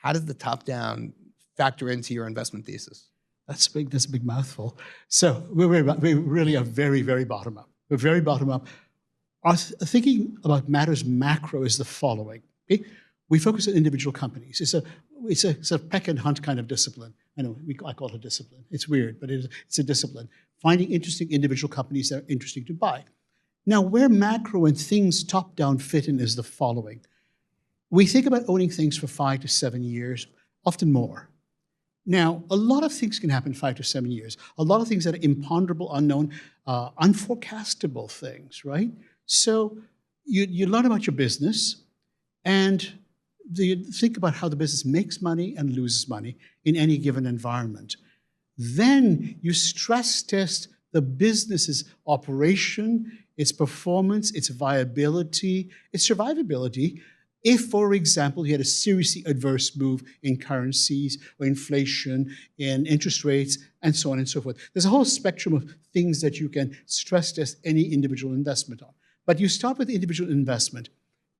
how does the top-down factor into your investment thesis? That's big. That's a big mouthful. So we really are very, very bottom up. We're very bottom up. Our thinking about matters macro is the following. Okay? We focus on individual companies. It's a sort of peck and hunt kind of discipline. I know I call it a discipline. It's weird, but it's a discipline. Finding interesting individual companies that are interesting to buy. Now, where macro and things top-down fit in is the following. We think about owning things for 5 to 7 years, often more. Now, a lot of things can happen in 5 to 7 years. A lot of things that are imponderable, unknown, unforecastable things, right? So you learn about your business, and you think about how the business makes money and loses money in any given environment. Then you stress test the business's operation, its performance, its viability, its survivability. If, for example, you had a seriously adverse move in currencies or inflation, in interest rates, and so on and so forth. There's a whole spectrum of things that you can stress test any individual investment on. But you start with individual investment.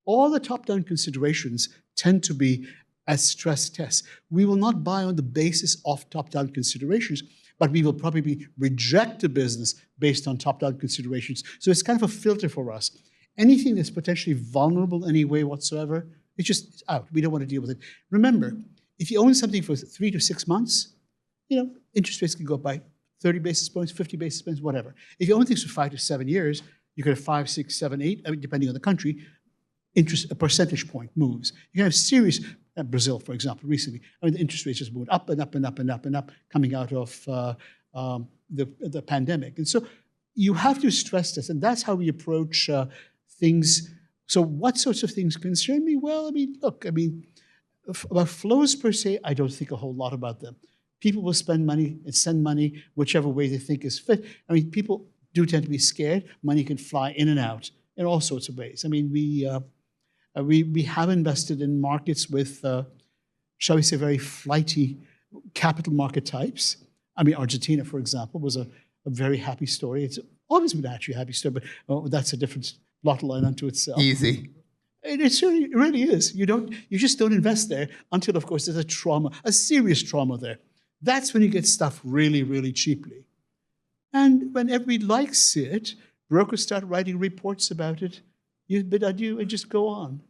All the top-down considerations tend to be as stress tests. We will not buy on the basis of top-down considerations, but we will probably reject a business based on top-down considerations. So it's kind of a filter for us. Anything that's potentially vulnerable in any way whatsoever, it's out. We don't want to deal with it. Remember, if you own something for 3 to 6 months, interest rates can go up by 30 basis points, 50 basis points, whatever. If you own things for 5 to 7 years, you could have 5, 6, 7, 8, depending on the country, a percentage point moves. You can have serious, Brazil, for example, recently, the interest rates just moved up and up and up and up and up coming out of the pandemic. And so you have to stress this, and that's how we approach things. So what sorts of things concern me? Well, look, about flows per se, I don't think a whole lot about them. People will spend money and send money whichever way they think is fit. People do tend to be scared. Money can fly in and out in all sorts of ways. We have invested in markets with, shall we say, very flighty capital market types. Argentina, for example, was a very happy story. It's always been actually a happy story, but that's a different plot line unto itself. Easy. It really is. You just don't invest there until, of course, there's a trauma, a serious trauma there. That's when you get stuff really, really cheaply. And when everybody likes it, brokers start writing reports about it. You bid adieu and just go on.